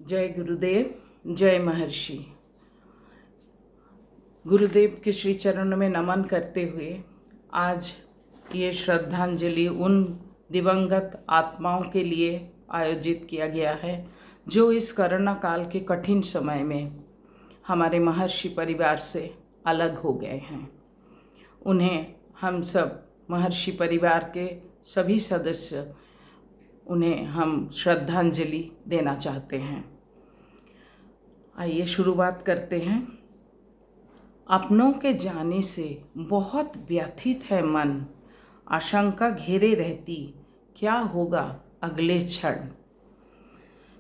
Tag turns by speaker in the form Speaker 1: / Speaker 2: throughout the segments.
Speaker 1: जय गुरुदेव, जय महर्षि। गुरुदेव के श्री चरणों में नमन करते हुए आज ये श्रद्धांजलि उन दिवंगत आत्माओं के लिए आयोजित किया गया है जो इस कोरोना काल के कठिन समय में हमारे महर्षि परिवार से अलग हो गए हैं। उन्हें हम सब महर्षि परिवार के सभी सदस्य उन्हें हम श्रद्धांजलि देना चाहते हैं। आइए शुरुआत करते हैं। अपनों के जाने से बहुत व्यथित है मन, आशंका घेरे रहती क्या होगा अगले क्षण।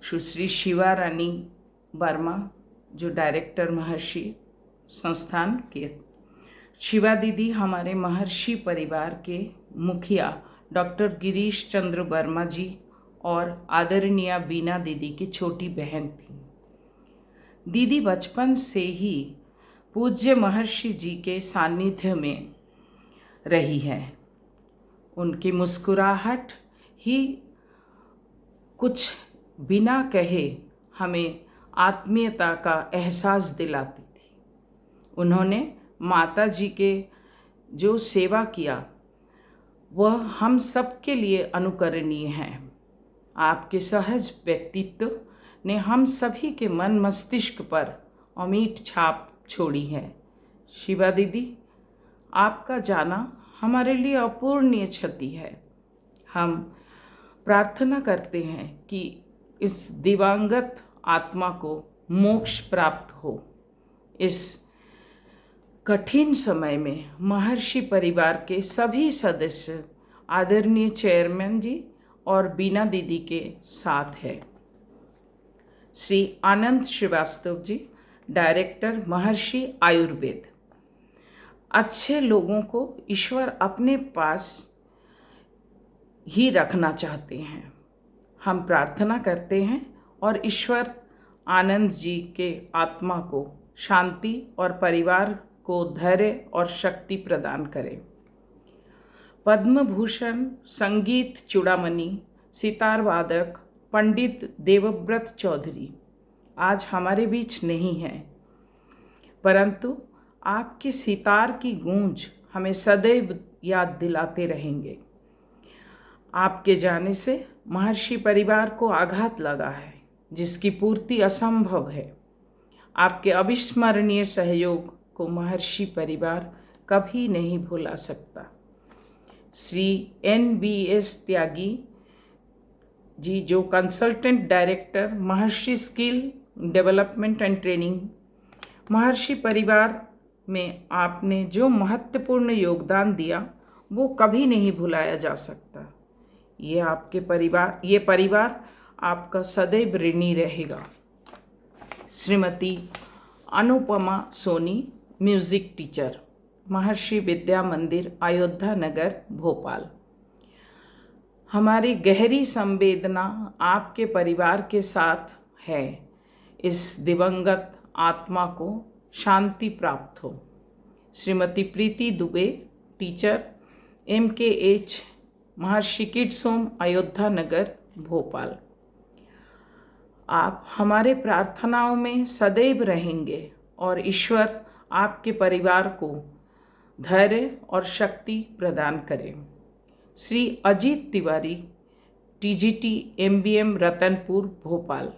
Speaker 1: सुश्री शिवा रानी वर्मा, जो डायरेक्टर महर्षि संस्थान के, शिवा दीदी हमारे महर्षि परिवार के मुखिया डॉक्टर गिरीश चंद्र वर्मा जी और आदरणीय बीना दीदी की छोटी बहन थी। दीदी बचपन से ही पूज्य महर्षि जी के सानिध्य में रही है। उनकी मुस्कुराहट ही कुछ बिना कहे हमें आत्मीयता का एहसास दिलाती थी। उन्होंने माता जी के जो सेवा किया वह हम सब के लिए अनुकरणीय है। आपके सहज व्यक्तित्व ने हम सभी के मन मस्तिष्क पर अमिट छाप छोड़ी है। शिवा दीदी, आपका जाना हमारे लिए अपूर्णीय क्षति है। हम प्रार्थना करते हैं कि इस दिवंगत आत्मा को मोक्ष प्राप्त हो। इस कठिन समय में महर्षि परिवार के सभी सदस्य आदरणीय चेयरमैन जी और बीना दीदी के साथ है। श्री आनंद श्रीवास्तव जी, डायरेक्टर महर्षि आयुर्वेद। अच्छे लोगों को ईश्वर अपने पास ही रखना चाहते हैं। हम प्रार्थना करते हैं और ईश्वर आनंद जी के आत्मा को शांति और परिवार को धैर्य और शक्ति प्रदान करें। पद्म भूषण संगीत चूड़ामणि सितार वादक पंडित देवव्रत चौधरी आज हमारे बीच नहीं है, परंतु आपके सितार की गूंज हमें सदैव याद दिलाते रहेंगे। आपके जाने से महर्षि परिवार को आघात लगा है, जिसकी पूर्ति असंभव है। आपके अविस्मरणीय सहयोग को महर्षि परिवार कभी नहीं भुला सकता। श्री NBS त्यागी जी, जो consultant director Maharshi skill development and training, महर्षि परिवार में आपने जो महत्वपूर्ण योगदान दिया वो कभी नहीं भुलाया जा सकता। ये परिवार आपका सदैव ऋणी रहेगा। श्रीमती अनुपमा सोनी, म्यूजिक टीचर, महर्षि विद्या मंदिर, अयोध्या नगर, भोपाल। हमारी गहरी संवेदना आपके परिवार के साथ है। इस दिवंगत आत्मा को शांति प्राप्त हो। श्रीमती प्रीति दुबे, टीचर, MKH, महर्षि किड्स होम, अयोध्या नगर, भोपाल। आप हमारे प्रार्थनाओं में सदैव रहेंगे और ईश्वर आपके परिवार को धैर्य और शक्ति प्रदान करें। Shri Ajit Tiwari, TGT MBM, Ratanpur, Bhopal.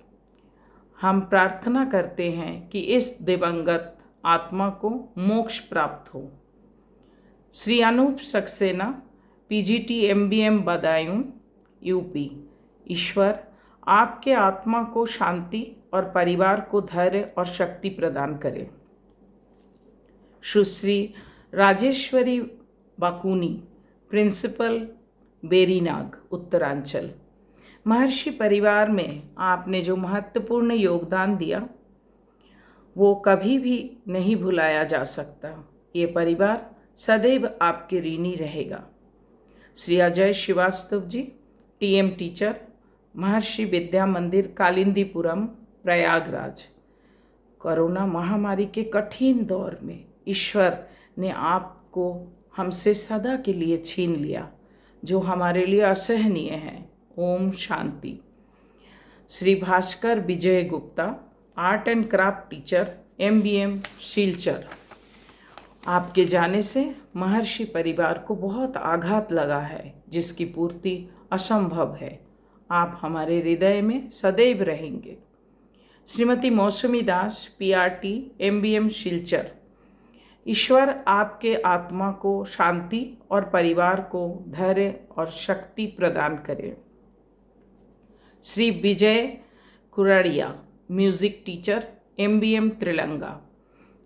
Speaker 1: हम प्रार्थना करते हैं कि इस दिवंगत आत्मा को मोक्ष प्राप्त हो। Shri Anoop Saxena, PGT MBM, Badaun, UP। ईश्वर आपके आत्मा को शांति और परिवार को धैर्य और शक्ति प्रदान करे। सुश्री राजेश्वरी बाकुनी, प्रिंसिपल, बेरीनाग, उत्तरांचल। महर्षि परिवार में आपने जो महत्वपूर्ण योगदान दिया वो कभी भी नहीं भुलाया जा सकता। ये परिवार सदैव आपके ऋणी रहेगा। श्री अजय श्रीवास्तव जी, TM टीचर, महर्षि विद्या मंदिर, कालिंदीपुरम, प्रयागराज। कोरोना महामारी के कठिन दौर में ईश्वर ने आपको हमसे सदा के लिए छीन लिया, जो हमारे लिए असहनीय है। ओम शांति। Shri Bhaskar Vijay Gupta, art and craft teacher, MBM Silchar. आपके जाने से महर्षि परिवार को बहुत आघात लगा है, जिसकी पूर्ति असंभव है। आप हमारे हृदय में सदैव रहेंगे। श्रीमती मौसमी दास, PRT, MBM सिलचर। ईश्वर आपके आत्मा को शांति और परिवार को धैर्य और शक्ति प्रदान करे। Shri Vijay कुराड़िया, music teacher, MBM Trilanga.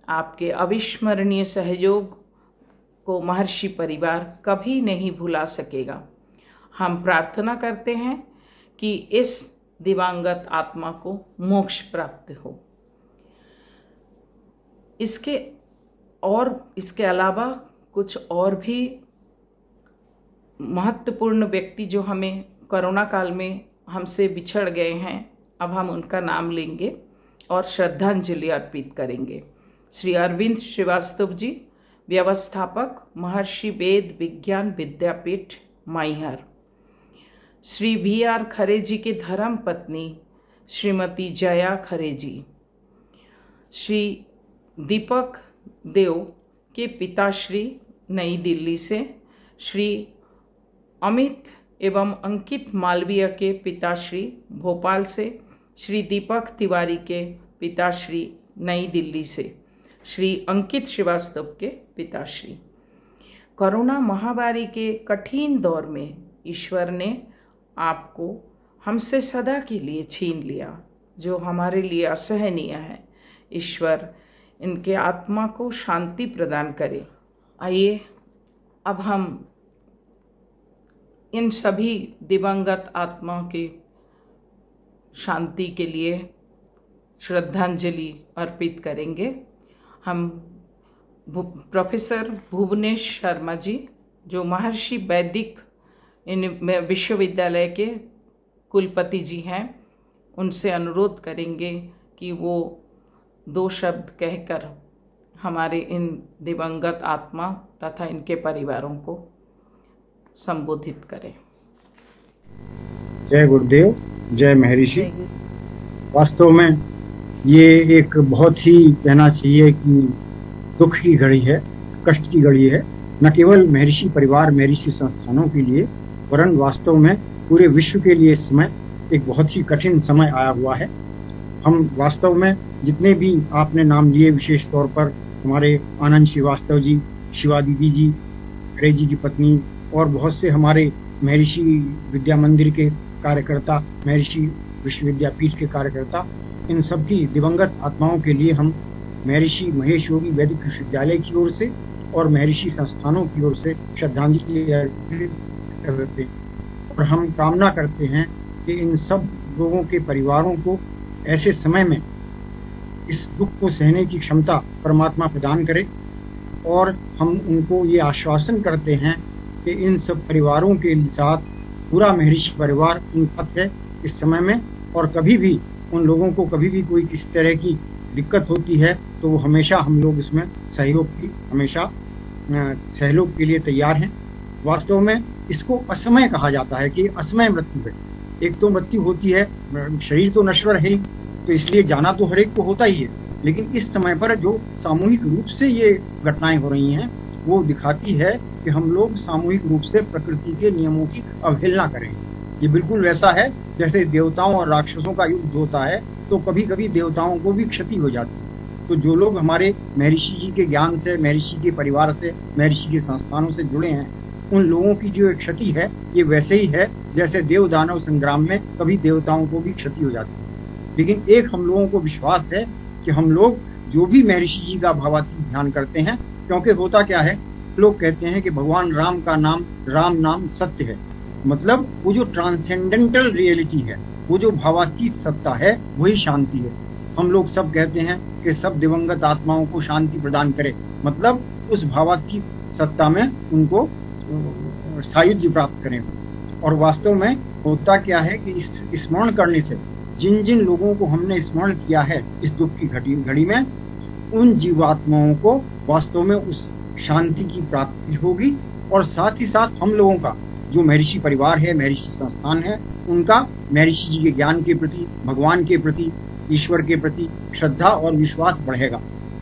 Speaker 1: आपके अविस्मरणीय सहयोग को महर्षि परिवार कभी नहीं भुला सकेगा। हम प्रार्थना करते हैं कि इस दिवंगत आत्मा को मोक्ष प्राप्त हो। इसके अलावा कुछ और भी महत्वपूर्ण व्यक्ति जो हमें कोरोना काल में हमसे बिछड़ गए हैं, अब हम उनका नाम लेंगे और श्रद्धांजलि अर्पित करेंगे। श्री अरविंद श्रीवास्तव जी, व्यवस्थापक, महर्षि वेद विज्ञान विद्यापीठ, मैहर। श्री VR खरे जी की धर्म पत्नी श्रीमती जया खरे जी। श्री दीपक देव के पिताश्री, नई दिल्ली से। श्री अमित एवं अंकित मालवीय के पिताश्री, भोपाल से। श्री दीपक तिवारी के पिताश्री, नई दिल्ली से। श्री अंकित श्रीवास्तव के पिताश्री। कोरोना महामारी के कठिन दौर में ईश्वर ने आपको हमसे सदा के लिए छीन लिया, जो हमारे लिए असहनीय है। ईश्वर इनके आत्मा को शांति प्रदान करे। आइए अब हम इन सभी दिवंगत आत्माओं की शांति के लिए श्रद्धांजलि अर्पित करेंगे। हम प्रोफेसर भुवनेश शर्मा जी, जो महर्षि वैदिक विश्वविद्यालय के कुलपति जी हैं, उनसे अनुरोध करेंगे कि वो 2 शब्द कहकर हमारे इन दिवंगत आत्मा तथा इनके परिवारों को संबोधित करें।
Speaker 2: जय गुरुदेव, जय महर्षि। वास्तव में ये एक बहुत ही कहना चाहिए कि दुख की घड़ी है, कष्ट की घड़ी है, न केवल महर्षि परिवार, महर्षि संस्थानों के लिए, वरन वास्तव में पूरे विश्व के लिए इस समय एक बहुत ही कठिन समय आया हुआ है। हम वास्तव में जितने भी आपने नाम लिए, विशेष तौर पर हमारे आनंद श्रीवास्तव जी, शिवा दीदी जी, खरे जी की पत्नी और बहुत से हमारे महर्षि विद्या मंदिर के कार्यकर्ता, महर्षि विश्वविद्यापीठ के कार्यकर्ता, इन सब की दिवंगत आत्माओं के लिए हम महर्षि महेश योगी वैदिक विश्वविद्यालय की ओर से और महर्षि संस्थानों की ओर से श्रद्धांजलि अर्पित करते हैं। और हम कामना करते हैं कि इन सब लोगों के परिवारों को ऐसे समय में इस दुख को सहने की क्षमता परमात्मा प्रदान करे। और हम उनको ये आश्वासन करते हैं कि इन सब परिवारों के साथ पूरा महर्षि परिवार उन साथ है इस समय में, और कभी भी उन लोगों को कभी भी कोई किसी तरह की दिक्कत होती है तो वो हमेशा हम लोग इसमें सहयोग के लिए तैयार हैं। वास्तव में इसको असमय कहा जाता है कि असमय मृत्यु है। एक तो मृत्यु होती है, शरीर तो नश्वर है ही, तो इसलिए जाना तो हर एक को होता ही है, लेकिन इस समय पर जो सामूहिक रूप से ये घटनाएं हो रही हैं वो दिखाती है कि हम लोग सामूहिक रूप से प्रकृति के नियमों की अवहेलना करें। ये बिल्कुल वैसा है जैसे देवताओं और राक्षसों का युद्ध होता है तो कभी कभी देवताओं को भी क्षति हो जाती है। तो जो लोग हमारे महर्षि जी के ज्ञान से, महर्षि के परिवार से, महर्षि के संस्थानों से जुड़े हैं, उन लोगों की जो क्षति है ये वैसे ही है जैसे देव दानव संग्राम में कभी देवताओं को भी क्षति हो जाती है। लेकिन एक हम लोगों को विश्वास है कि हम लोग जो भी महर्षि जी का भावात्मक ध्यान करते हैं, क्योंकि होता क्या है, लोग कहते हैं कि भगवान राम का नाम, राम नाम सत्य है। मतलब वो जो ट्रांसेंडेंटल रियलिटी है, वो जो भावातीत सत्ता है, वही शांति है। हम लोग सब कहते हैं कि सब दिवंगत आत्माओं को शांति प्रदान करे, मतलब उस भावातीत सत्ता में उनको सायुज्य प्राप्त करें। और वास्तव में होता क्या है कि इस स्मरण करने से जिन जिन लोगों को हमने स्मरण किया है इस दुख की घड़ी में, उन जीवात्माओं को वास्तव में उस शांति की प्राप्ति होगी। और साथ ही साथ हम लोगों का जो महर्षि परिवार है, महर्षि संस्थान है, उनका महर्षि जी के ज्ञान के प्रति, भगवान के प्रति, ईश्वर के प्रति श्रद्धा और विश्वास बढ़ेगा।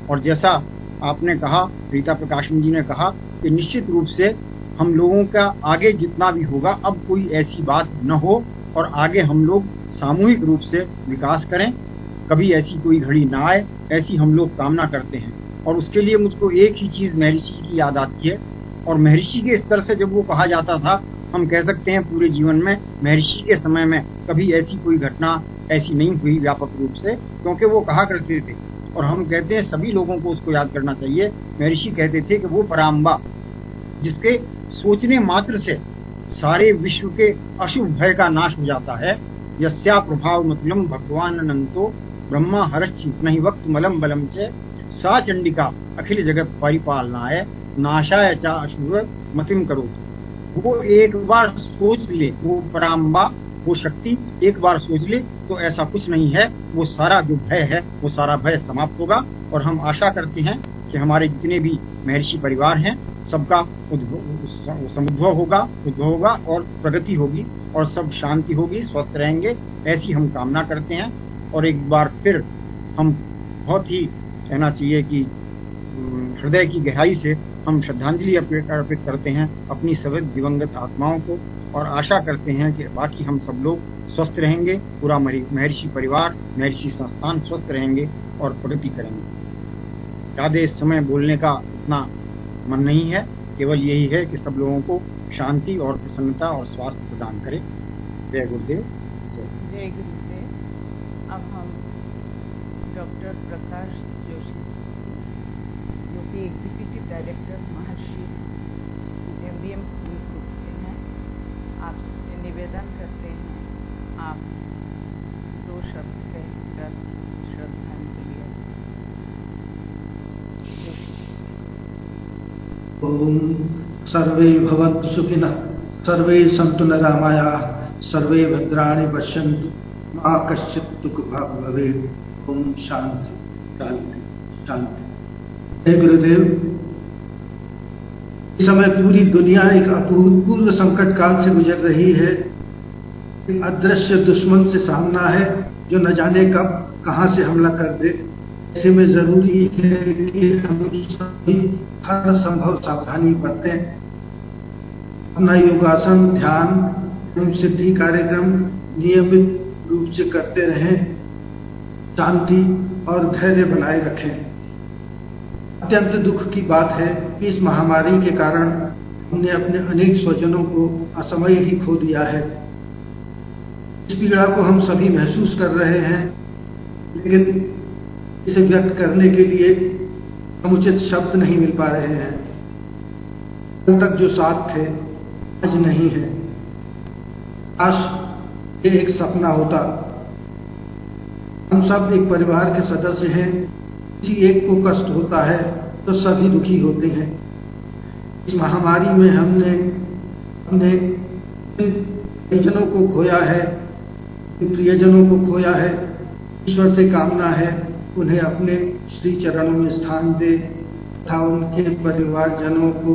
Speaker 2: और जैसा आपने कहा, रीता प्रकाशन जी ने कहा कि निश्चित रूप से हम लोगों का आगे जितना भी होगा, अब कोई ऐसी बात न हो और आगे हम लोग सामूहिक रूप से विकास करें, कभी ऐसी कोई घड़ी ना आए, ऐसी हम लोग कामना करते हैं। और उसके लिए मुझको एक ही चीज महर्षि की याद आती है, और महर्षि के स्तर से जब वो कहा जाता था, हम कह सकते हैं पूरे जीवन में महर्षि के समय में कभी ऐसी कोई घटना ऐसी नहीं हुई व्यापक रूप से, क्योंकि वो कहा करते थे, और हम कहते हैं सभी लोगों को उसको याद करना चाहिए। महर्षि कहते थे कि वो पराम्बा जिसके सोचने मात्र से सारे विश्व के अशुभ भय का नाश हो जाता है, यस्या प्रभाव मतलम भगवान अनंतो ब्रह्मा हरश्चित नहीं वक्त मलम बलम चे सा चंडिका अखिल जगत परिपालनाय नाशाय चा अशुभ मतिम करो। वो एक बार सोच ले, वो पराम्बा, वो शक्ति एक बार सोच ले तो ऐसा कुछ नहीं है, वो सारा जो भय है वो सारा भय समाप्त होगा। और हम आशा करते हैं कि हमारे जितने भी महर्षि परिवार हैं सबका समुद्भव होगा और प्रगति होगी और सब शांति होगी, स्वस्थ रहेंगे, ऐसी हम कामना करते हैं। और एक बार फिर हम बहुत ही कहना चाहिए कि हृदय की गहराई से हम श्रद्धांजलि अर्पित करते हैं अपनी सभी दिवंगत आत्माओं को, और आशा करते हैं कि बाकी हम सब लोग स्वस्थ रहेंगे, पूरा महर्षि परिवार, महर्षि संस्थान स्वस्थ रहेंगे और प्रगति करेंगे। ज़्यादा इस समय बोलने का इतना मन नहीं है, केवल यही है कि सब लोगों को शांति और प्रसन्नता और स्वास्थ्य प्रदान करे। जय गुरुदेव।
Speaker 1: जय गुरुदेव। अब हम डॉक्टर प्रकाश जोशी, जो कि एग्जीक्यूटिव डायरेक्टर महर्षि MDM स्कूल ग्रुप के हैं, आपसे निवेदन करते हैं आप 2 शब्द कहकर श्रद्धांजलि।
Speaker 3: ओम सर्वे भवन्तु सुखिनः, सर्वे सन्तु निरामयाः, सर्वे भद्राणि पश्यन्तु, मा कश्चित् दुःखभाग् भवेत्। ओम शांति शांति शांति। जय गुरुदेव। इस समय पूरी दुनिया एक अभूतपूर्व संकट काल से गुजर रही है। एक अदृश्य दुश्मन से सामना है जो न जाने कब कहां से हमला कर दे। ऐसे में जरूरी है कि हम सभी हर संभव सावधानी बरतें, अपना योगासन, ध्यान एवं सिद्धि कार्यक्रम नियमित रूप से करते रहें, शांति और धैर्य बनाए रखें। अत्यंत दुख की बात है कि इस महामारी के कारण हमने अपने अनेक स्वजनों को असमय ही खो दिया है। इस पीड़ा को हम सभी महसूस कर रहे हैं, लेकिन इसे व्यक्त करने के लिए समुचित शब्द नहीं मिल पा रहे हैं। कल तक जो साथ थे आज नहीं है। काश ये एक सपना होता। हम सब एक परिवार के सदस्य हैं, किसी एक को कष्ट होता है तो सभी दुखी होते हैं। इस महामारी में हमने अपने परिजनों को खोया है, प्रियजनों को खोया है। ईश्वर से कामना है उन्हें अपने श्री चरणों में स्थान दे तथा उनके परिवारजनों को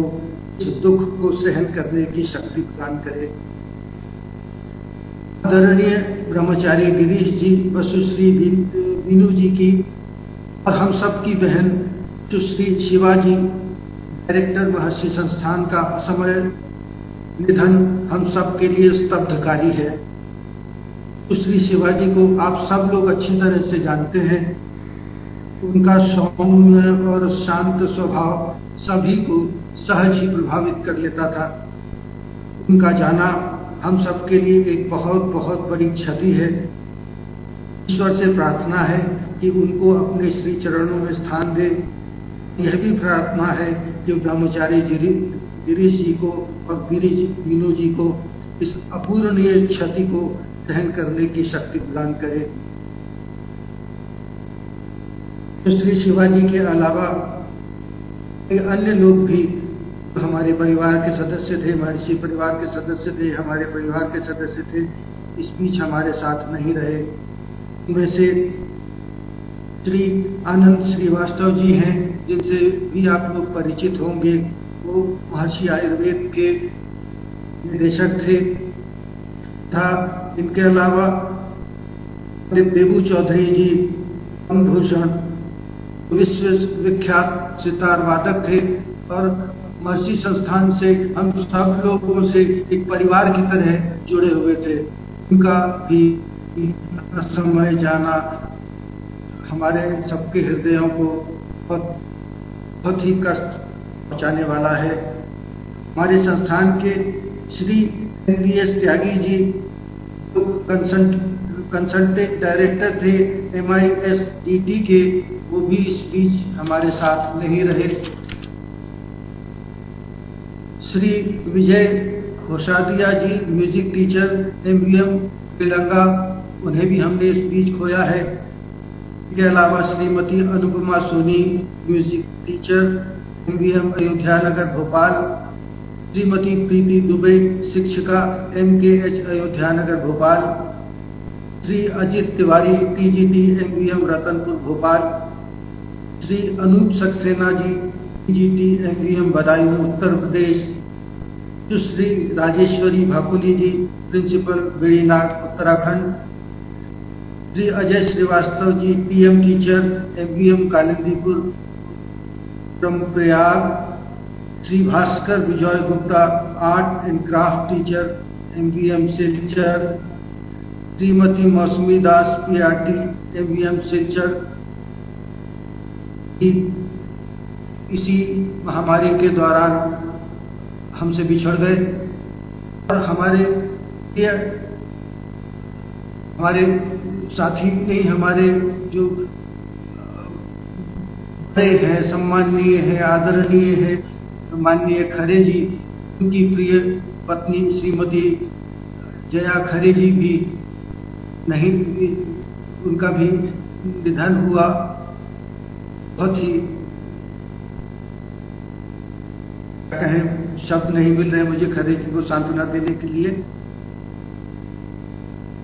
Speaker 3: इस दुख को सहन करने की शक्ति प्रदान करे। आदरणीय ब्रह्मचारी गिरीश जी व सुश्री बीनू जी की और हम सब की बहन सुश्री शिवाजी, डायरेक्टर महर्षि संस्थान का असमय निधन हम सब के लिए स्तब्धकारी है। सुश्री शिवाजी को आप सब लोग अच्छी तरह से जानते हैं। उनका सौम्य और शांत स्वभाव सभी को सहज ही प्रभावित कर लेता था। उनका जाना हम सब के लिए एक बहुत बहुत बड़ी क्षति है। ईश्वर से प्रार्थना है कि उनको अपने श्री चरणों में स्थान दे। यह भी प्रार्थना है कि ब्रह्मचारी गिरीश जी को और बीनू जी को इस अपूरणीय क्षति को सहन करने की शक्ति प्रदान करे। श्री शिवाजी के अलावा अन्य लोग भी हमारे परिवार के सदस्य थे, महर्षि परिवार के सदस्य थे, हमारे परिवार के सदस्य थे, इस बीच हमारे साथ नहीं रहे। इनमें से श्री आनंद श्रीवास्तव जी हैं, जिनसे भी आप लोग परिचित होंगे। वो महर्षि आयुर्वेद के निदेशक थे था। इनके अलावा बेबू चौधरी जी भूषण विश्वविख्यात सितार वादक थे और महर्षि संस्थान से हम सब लोगों से एक परिवार की तरह जुड़े हुए थे। उनका भी समय जाना हमारे सबके हृदयों को बहुत ही कष्ट पहुंचाने वाला है। हमारे संस्थान के श्री NVS त्यागी जी जो कंसल्टेंट डायरेक्टर थे MISDT के, वो भी इस बीच हमारे साथ नहीं रहे। Shri Vijay Khoshadiya ji music teacher MVM Sri Lanka, उन्हें भी हमने इस बीच खोया है। इसके अलावा Shrimati Anupama Soni music teacher MVM Ayodhya Nagar Bhopal, Shrimati Preeti Dubey शिक्षिका MKH Ayodhya Nagar Bhopal, Shri Ajit Tiwari TGT MVM Ratanpur Bhopal, Shri Anoop Saxena ji TGT MVM Badaun Uttar Pradesh, Shri Rajeshwari Bhakuli ji principal Berinag Uttarakhand, Shri Ajay Srivastava ji PM teacher MVM Kalindipur ब्रह्मप्रयाग, Shri Bhaskar Vijay Gupta art and craft teacher MVM Silchar, Shrimati मौसमी दास PRT MVM सिलचर। इसी महामारी के दौरान हमसे बिछड़ गए और हमारे साथी नहीं, हमारे जो बड़े हैं, सम्माननीय हैं, आदरणीय हैं, माननीय खरे जी, उनकी प्रिय पत्नी श्रीमती जया खरे जी भी नहीं, उनका भी निधन हुआ। बहुत ही कहें, शब्द नहीं मिल रहे मुझे खरे जी को सांत्वना देने के लिए।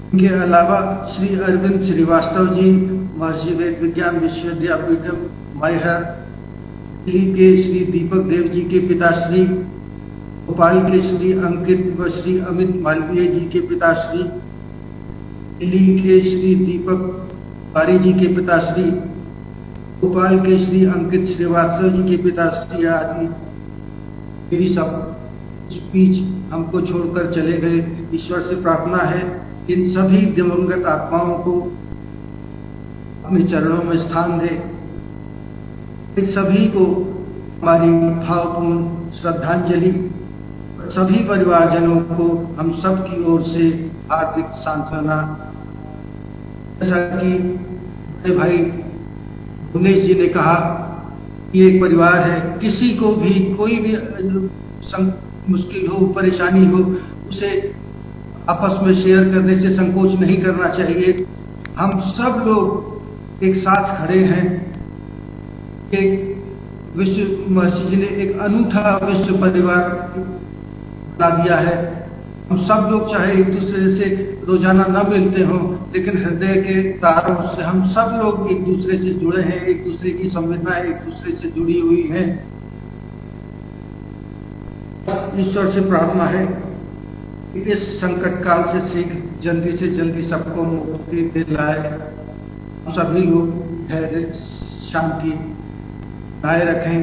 Speaker 3: इनके अलावा श्री अरविंद श्रीवास्तव जी महर्षि वेद विज्ञान विश्वविद्यापीठम मैहर, दिल्ली के श्री दीपक देव जी के पिताश्री, भोपाल के श्री अंकित व श्री अमित मालवीय जी के पिताश्री, दिल्ली के श्री दीपक पारी जी के पिताश्री, भोपाल के श्री अंकित श्रीवास्तव जी के पिताश्री आदि ये भी सब इस बीच हमको छोड़कर चले गए। ईश्वर से प्रार्थना है इन सभी दिवंगत आत्माओं को अपने चरणों में स्थान दे। इन सभी को हमारी भावपूर्ण श्रद्धांजलि, सभी परिवारजनों को हम सब की ओर से हार्दिक सांत्वना। जैसा कि भाई उमेश जी ने कहा कि एक परिवार है, किसी को भी कोई भी मुश्किल हो, परेशानी हो, उसे आपस में शेयर करने से संकोच नहीं करना चाहिए। हम सब लोग एक साथ खड़े हैं। एक विश्व महर्षि जी ने एक अनूठा विश्व परिवार बना दिया है। हम सब लोग चाहे एक दूसरे से रोजाना न मिलते हों, लेकिन हृदय के तारों से हम सब लोग एक दूसरे से जुड़े हैं, एक दूसरे की संवेदनाएं एक दूसरे से जुड़ी हुई हैं। ईश्वर से प्रार्थना है कि इस संकट काल से शीघ्र जल्दी सबको मुक्ति दिलाए। हम सभी लोग धैर्य शांति बनाए रखें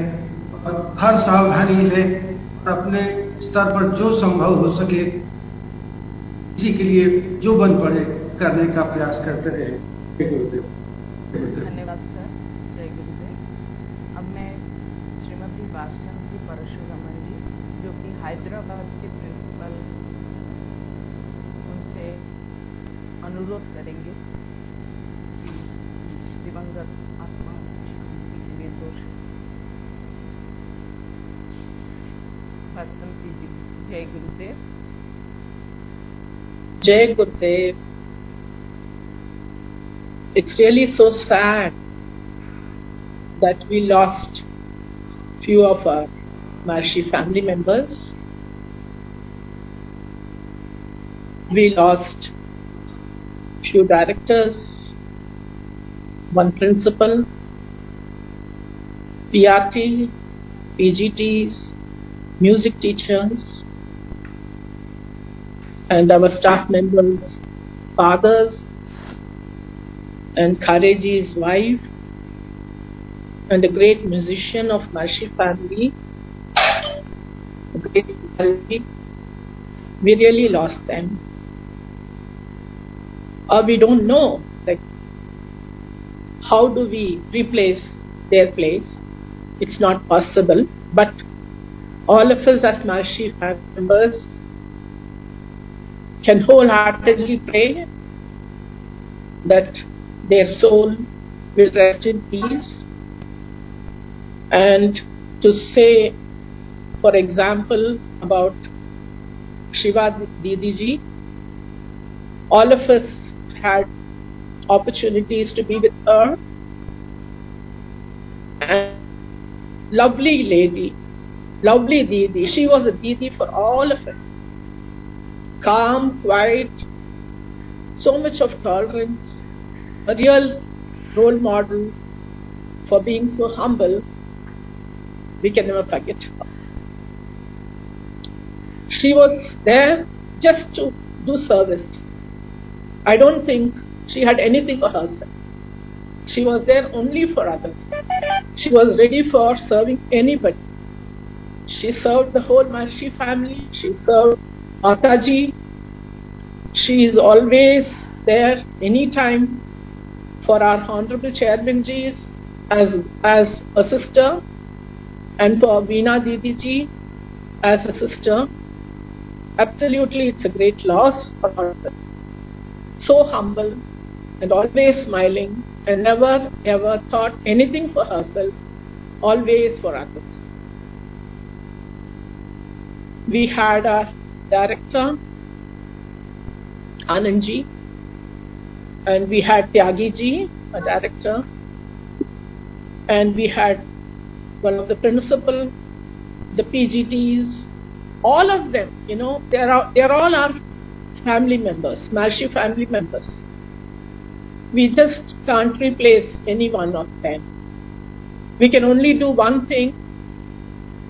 Speaker 3: और हर सावधानी लें और अपने स्तर पर जो संभव हो सके इसी के लिए जो बन पड़े करने का प्रयास करते रहे। जय गुरुदेव।
Speaker 1: धन्यवाद सर, जय गुरुदेव। अब मैं श्रीमती वासंती परशुरामन जी, जो कि हैदराबाद के प्रिंसिपल, उनसे अनुरोध करेंगे कि दिवंगत आत्मा शांति के लिए दोष। वासंती जी, जय गुरुदेव।
Speaker 4: Jai Gurudev. It's really so sad that we lost few of our Maharishi family members. We lost few directors, one principal, PRT, PGTs, music teachers, and our staff members, fathers, and Khareji's wife, and a great musician of Maharshi family, a great family. We really lost them. Or we don't know, like, how do we replace their place? It's not possible, but all of us as Maharshi family members can wholeheartedly pray that their soul will rest in peace. And to say, for example, about Shiva Didi ji, all of us had opportunities to be with her, and lovely lady, lovely Didi. She was a Didi for all of us. Calm, quiet, so much of tolerance, a real role model for being so humble. We can never forget her. She was there just to do service. I don't think she had anything for herself. She was there only for others. She was ready for serving anybody. She served the whole Maharshi family. She served Mataji. She is always there anytime for our Honorable Chairman Ji as a sister, and for Veena Didi ji as a sister. Absolutely, it's a great loss for all of us. So humble and always smiling, and never ever thought anything for herself, always for others. We had our director, Anand ji, and we had Tyagi ji, a director, and we had one of the principal, the PGTs, all of them, they're all our family members, Maharshi family members. We just can't replace any one of them. We can only do one thing,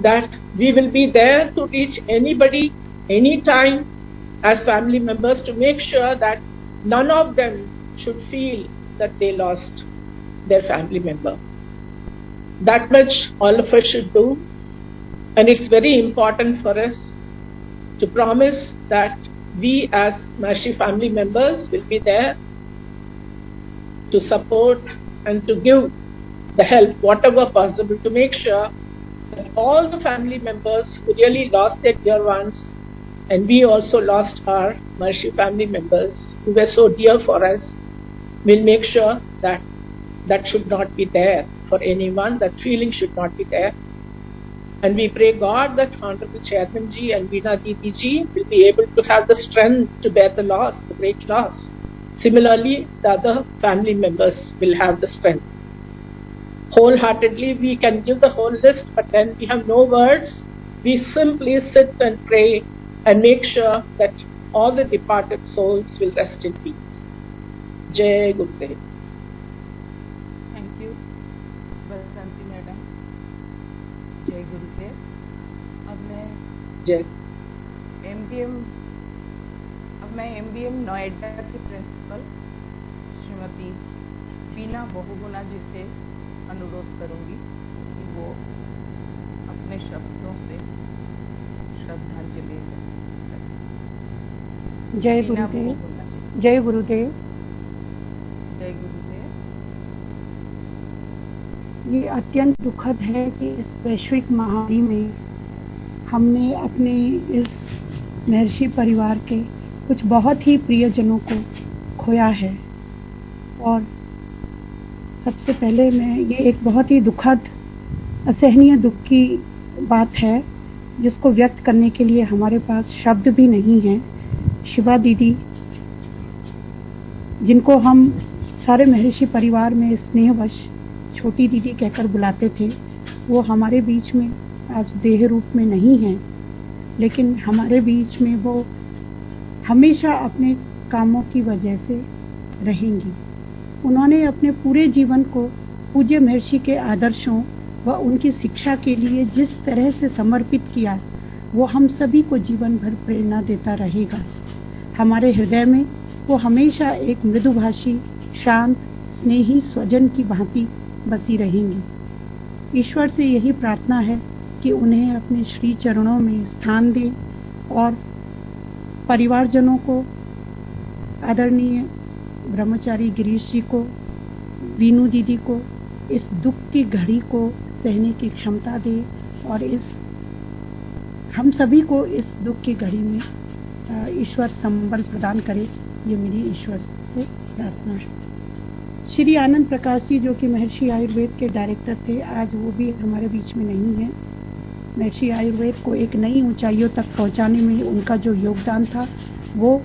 Speaker 4: that we will be there to reach anybody, anytime, as family members, to make sure that none of them should feel that they lost their family member. That much all of us should do, and it's very important for us to promise that we as Maharshi family members will be there to support and to give the help, whatever possible, to make sure that all the family members who really lost their dear ones, and we also lost our Maharshi family members who were so dear for us, will make sure that that should not be there for anyone, that feeling should not be there. And we pray God that Honorable Chairman Ji and Veena Didi ji will be able to have the strength to bear the loss, the great loss. Similarly, the other family members will have the strength. Wholeheartedly, we can give the whole list, but then we have no words. We simply sit and pray and make sure that all the departed souls will rest in peace. Jai Gurudev.
Speaker 1: Thank you Basanti madam. जय गुरुदेव। अब मैं MBM Noida की principal Shrimati Veena Bahuguna ji से अनुरोध करूंगी कि वो अपने शब्दों से श्रद्धांजलि दें।
Speaker 5: जय गुरुदेव। जय गुरुदेव।
Speaker 1: जय गुरुदेव।
Speaker 5: ये अत्यंत दुखद है कि इस वैश्विक महामारी में हमने अपने इस महर्षि परिवार के कुछ बहुत ही प्रियजनों को खोया है। और सबसे पहले मैं ये एक बहुत ही दुखद असहनीय दुख की बात है जिसको व्यक्त करने के लिए हमारे पास शब्द भी नहीं है। शिवा दीदी, जिनको हम सारे महर्षि परिवार में स्नेहवश छोटी दीदी कहकर बुलाते थे, वो हमारे बीच में आज देह रूप में नहीं हैं, लेकिन हमारे बीच में वो हमेशा अपने कामों की वजह से रहेंगी। उन्होंने अपने पूरे जीवन को पूज्य महर्षि के आदर्शों व उनकी शिक्षा के लिए जिस तरह से समर्पित किया, वो हम सभी को जीवन भर प्रेरणा देता रहेगा। हमारे हृदय में वो हमेशा एक मृदुभाषी, शांत, स्नेही स्वजन की भांति बसी रहेंगी। ईश्वर से यही प्रार्थना है कि उन्हें अपने श्री चरणों में स्थान दे और परिवारजनों को, आदरणीय ब्रह्मचारी गिरीश जी को, वीनू दीदी को इस दुख की घड़ी को सहने की क्षमता दे और हम सभी को इस दुख की घड़ी में ईश्वर संबल प्रदान करे। ये मेरी ईश्वर से प्रार्थना है। श्री आनंद प्रकाश जी, जो कि महर्षि आयुर्वेद के डायरेक्टर थे, आज वो भी हमारे बीच में नहीं है। महर्षि आयुर्वेद को एक नई ऊंचाइयों तक पहुंचाने में उनका जो योगदान था वो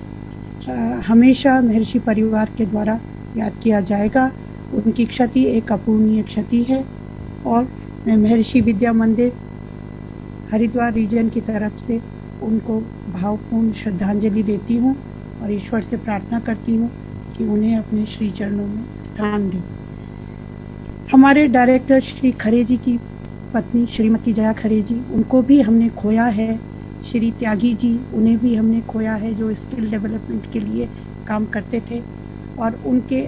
Speaker 5: हमेशा महर्षि परिवार के द्वारा याद किया जाएगा। उनकी क्षति एक अपूर्णीय क्षति है और मैं महर्षि विद्या मंदिर हरिद्वार रीजन की तरफ से उनको भावपूर्ण श्रद्धांजलि देती हूँ और ईश्वर से प्रार्थना करती हूँ कि उन्हें अपने श्री चरणों में स्थान दें। हमारे डायरेक्टर श्री खरे जी की पत्नी श्रीमती जया खरे जी, उनको भी हमने खोया है। श्री त्यागी जी, उन्हें भी हमने खोया है, जो स्किल डेवलपमेंट के लिए काम करते थे और उनके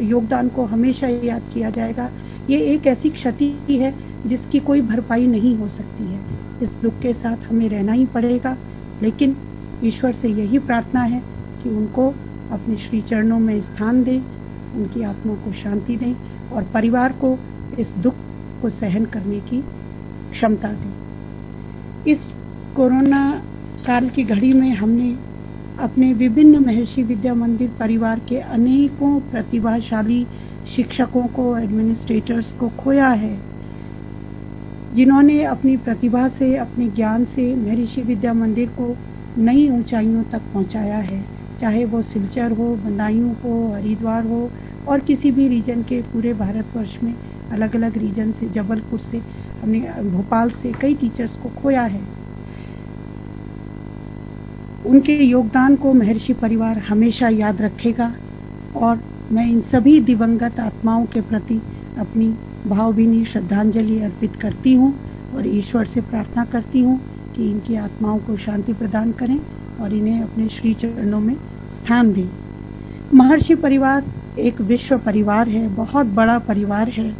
Speaker 5: योगदान को हमेशा याद किया जाएगा। ये एक ऐसी क्षति है जिसकी कोई भरपाई नहीं हो सकती है। इस दुख के साथ हमें रहना ही पड़ेगा, लेकिन ईश्वर से यही प्रार्थना है कि उनको अपने श्री चरणों में स्थान दें, उनकी आत्मा को शांति दें और परिवार को इस दुख को सहन करने की क्षमता दें। इस कोरोना काल की घड़ी में हमने अपने विभिन्न महर्षि विद्या मंदिर परिवार के अनेकों प्रतिभाशाली शिक्षकों को, एडमिनिस्ट्रेटर्स को खोया है, जिन्होंने अपनी प्रतिभा से, अपने ज्ञान से महर्षि विद्या मंदिर को नई ऊंचाइयों तक पहुंचाया है। चाहे वो सिलचर हो, बदायूं हो, हरिद्वार हो और किसी भी रीजन के पूरे भारतवर्ष में अलग अलग रीजन से, जबलपुर से, हमने भोपाल से कई टीचर्स को खोया है। उनके योगदान को महर्षि परिवार हमेशा याद रखेगा और मैं इन सभी दिवंगत आत्माओं के प्रति अपनी भावभीनी श्रद्धांजलि अर्पित करती हूँ और ईश्वर से प्रार्थना करती हूँ कि इनकी आत्माओं को शांति प्रदान करें और इन्हें अपने श्री चरणों में स्थान दें। महर्षि परिवार एक विश्व परिवार है, बहुत बड़ा परिवार है।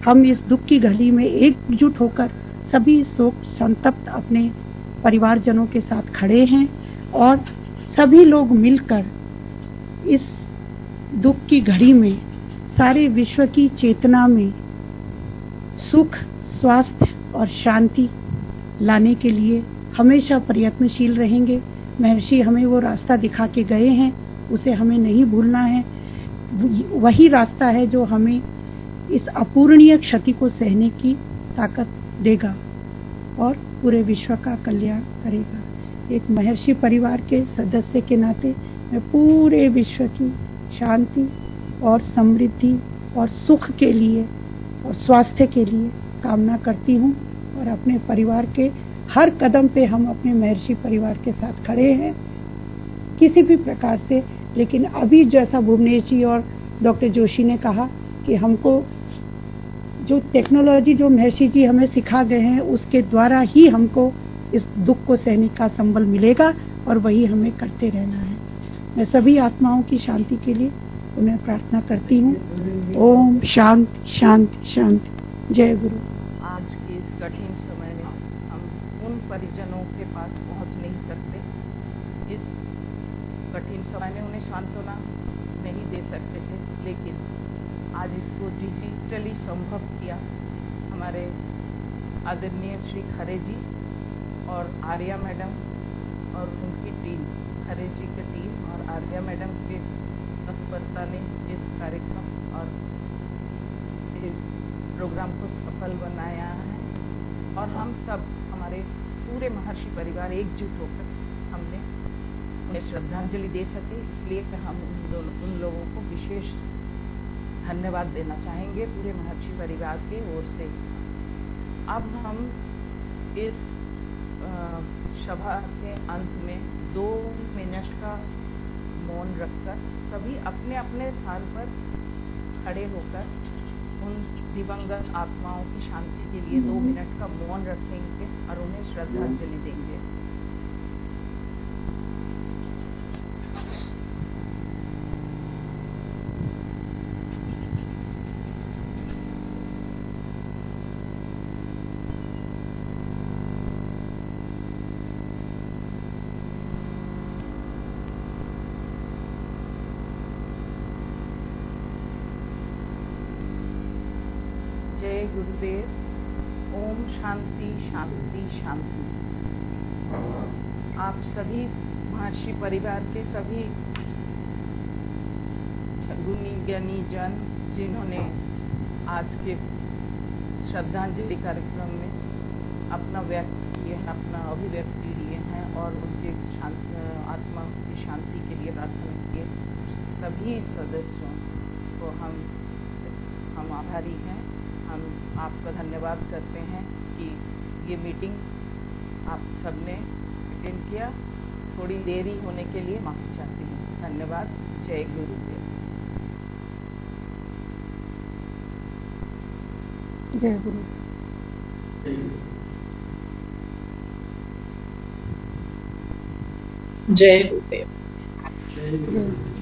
Speaker 5: हम इस दुख की घड़ी में एकजुट होकर सभी शोक संतप्त अपने परिवारजनों के साथ खड़े हैं और सभी लोग मिलकर इस दुख की घड़ी में सारे विश्व की चेतना में सुख, स्वास्थ्य और शांति लाने के लिए हमेशा प्रयत्नशील रहेंगे। महर्षि हमें वो रास्ता दिखा के गए हैं, उसे हमें नहीं भूलना है। वही रास्ता है जो हमें इस अपूर्णीय क्षति को सहने की ताकत देगा और पूरे विश्व का कल्याण करेगा। एक महर्षि परिवार के सदस्य के नाते मैं पूरे विश्व की शांति और समृद्धि और सुख के लिए और स्वास्थ्य के लिए कामना करती हूँ और अपने परिवार के हर कदम पे हम अपने महर्षि परिवार के साथ खड़े हैं किसी भी प्रकार से। लेकिन अभी जैसा भुवनेश जी और डॉक्टर जोशी ने कहा कि हमको जो टेक्नोलॉजी जो महर्षि जी हमें सिखा गए हैं उसके द्वारा ही हमको इस दुख को सहने का संबल मिलेगा और वही हमें करते रहना है। मैं सभी आत्माओं की शांति के लिए उन्हें प्रार्थना करती हूँ। ओम शांति शांति शांति। जय गुरु।
Speaker 1: आज के इस कठिन समय में हम उन परिजनों के पास पहुंच नहीं सकते, इस कठिन समय में उन्हें सांत्वना नहीं दे सकते थे, लेकिन आज इसको डिजिटली संभव किया हमारे आदरणीय श्री खरे जी और आर्या मैडम और उनकी टीम, खरे जी की टीम और आर्या मैडम के तत्परता ने इस कार्यक्रम और इस प्रोग्राम को सफल बनाया है और हम सब, हमारे पूरे महर्षि परिवार एकजुट होकर हमने उन्हें श्रद्धांजलि दे सके। इसलिए हम उन लोगों को विशेष धन्यवाद देना चाहेंगे पूरे महर्षि परिवार की ओर से। अब हम इस सभा के अंत में 2 मिनट का मौन रखकर सभी अपने अपने स्थान पर खड़े होकर उन दिवंगत आत्माओं की शांति के लिए 2 मिनट का मौन रखेंगे और उन्हें श्रद्धांजलि देंगे। जय गुरुदेव। ओम शांति शांति शांति। आप सभी महर्षि परिवार के सभी गुणी ज्ञानी जन जिन्होंने आज के श्रद्धांजलि कार्यक्रम में अपना व्यक्त किए हैं, अपना अभिव्यक्ति दिए हैं और उनके आत्मा की शांति के लिए प्रार्थना किए, सभी सदस्यों को हम आभारी हैं। हम आपका धन्यवाद करते हैं कि ये मीटिंग आप सबने अटेंड किया। थोड़ी देरी होने के लिए माफ़ी चाहती हूँ। धन्यवाद। जय गुरुदेव।
Speaker 5: जय गुरु।
Speaker 4: जय गुरुदेव।
Speaker 5: जय